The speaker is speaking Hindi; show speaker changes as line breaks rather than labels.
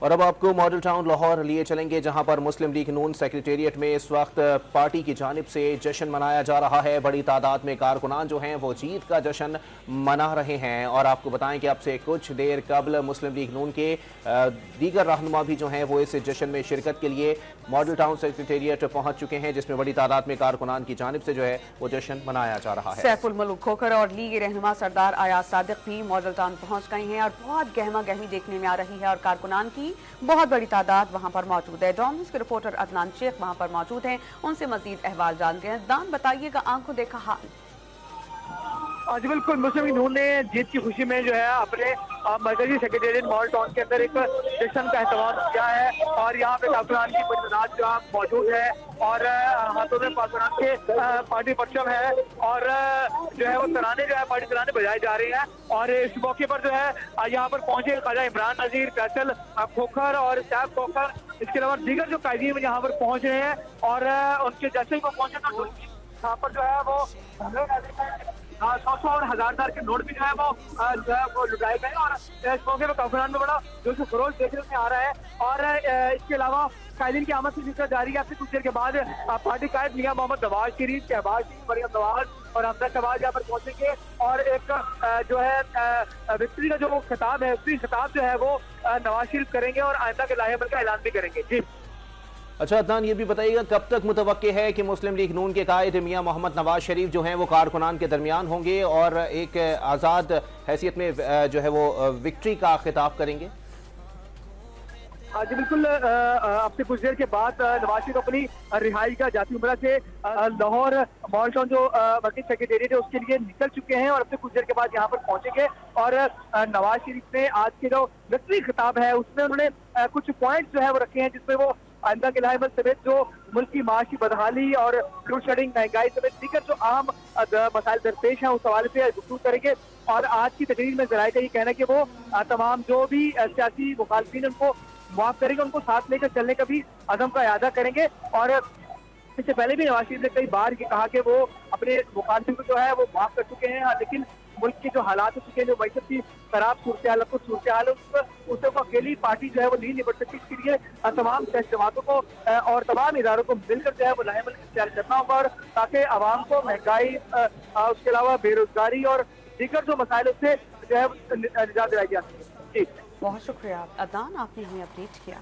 और अब आपको मॉडल टाउन लाहौर लिए चलेंगे, जहां पर मुस्लिम लीग नून सेक्रेटेरिएट में इस वक्त पार्टी की जानिब से जश्न मनाया जा रहा है। बड़ी तादाद में कारकुनान जो हैं वो जीत का जश्न मना रहे हैं। और आपको बताएं कि अब से कुछ देर कबल मुस्लिम लीग नून के दीगर रहनुमा भी जो हैं वो इस जश्न में शिरकत के लिए मॉडल टाउन सेक्रेटेरिएट पहुंच चुके हैं, जिसमें बड़ी तादाद में कारकुनान की जानिब से जो है वो जश्न मनाया जा रहा है।
सैफुल मुल्क खोखर और लीग रहनुमा सरदार आयाज सादिक भी मॉडल टाउन पहुंच गए हैं और बहुत गहमा गहमी देखने में आ रही है और कारकुनान की बहुत बड़ी तादाद वहां पर मौजूद है। डॉन न्यूज़ के रिपोर्टर अदनान शेख वहां पर मौजूद हैं, उनसे मजीद अहवाल जानते हैं। अदनान, बताइएगा आंखों देखा हाल।
जी बिल्कुल, मुस्लिम लीग नून ने जीत की खुशी में जो है अपने मरकजी सेक्रेटेरिएट मॉडल टाउन के अंदर एक जश्न का एहतमाम किया है और यहाँ पे कारकुनान की बड़ी तादाद जो मौजूद है और हाथों में कारकुनान के पार्टी परचम है और जो है वो तराने जो है पार्टी तराने बजाए जा रहे हैं। और इस मौके पर जो है यहाँ पर पहुंचे ख्वाजा इमरान नजीर, फैसल खोखर और सैफ खोखर, इसके अलावा दीगर जो कायदीन यहाँ पर पहुंच रहे हैं और उनके जैसे ही वो पहुंचे तो यहाँ पर जो है वो 100 और 1000 के नोट भी जो है वो लुटाए गए और इस मौके पर कारकुनान में बड़ा जोश खरोश देखने में आ रहा है। और इसके अलावा कायदीन की आमद से जिक्र जारी है। कुछ देर के बाद पार्टी कायद मियां मोहम्मद नवाज शरीफ, शहबाज शरीफ, मरियम नवाज और हमजा शहबाज यहाँ पर पहुंचेंगे और एक जो है विक्ट्री का जो खिताब है, उसकी खिताब जो है वो नवाज शरीफ करेंगे और आइंदा के लाहेमल का ऐलान भी करेंगे। जी
अच्छा अदनान, ये भी बताइएगा कब तक मुतवक्के है कि मुस्लिम लीग नून के कायद मियां मोहम्मद नवाज शरीफ जो हैं वो कारकुनान के दरमियान होंगे और एक आज़ाद हैसियत में जो है वो विक्ट्री का खिताब करेंगे?
जी बिल्कुल, अब से कुछ देर के बाद नवाज शरीफ अपनी रिहाई का जाती उम्रा से लाहौर मॉडल टाउन जो मरकजी सेक्रेटेरिएट है उसके लिए निकल चुके हैं और अब से कुछ देर के बाद यहाँ पर पहुंचेंगे। और नवाज शरीफ ने आज के जो विक्ट्री खिताब है उसमें उन्होंने कुछ पॉइंट जो है वो रखे हैं, जिसमें वो आइंदा के लाहेमल समेत जो मुल्क की माशी बदहाली और लोड शेडिंग, महंगाई समेत दीगर जो आम मसाइल दरपेश हैं उस हवाले से गुफ्तगू करेंगे। और आज की तकरीर में जराये का ये कहना है कि वो तमाम जो भी सियासी मुखालफिन उनको माफ करेंगे, उनको साथ लेकर चलने का भी अज़म का इरादा करेंगे। और इससे पहले भी नवाज शरीफ ने कई बार ये कहा कि वो अपने मुखालफिन को जो है वो माफ कर चुके हैं, लेकिन मुल्क के जो हालात हो चुके हैं, जो मैशत की खराब सूरत हाल उससे वो अकेली पार्टी जो है वो नहीं निपट सकती। इसके लिए तमाम जमातों को और तमाम इदारों को मिलकर जो है वो लाहेमल इख्तियार करना होगा और ताकि आवाम को महंगाई, उसके अलावा बेरोजगारी और दीगर जो मसाइल उससे जो है निजात दिलाई जा सके। जी
बहुत शुक्रिया अदनान, आपने हमें अपडेट किया।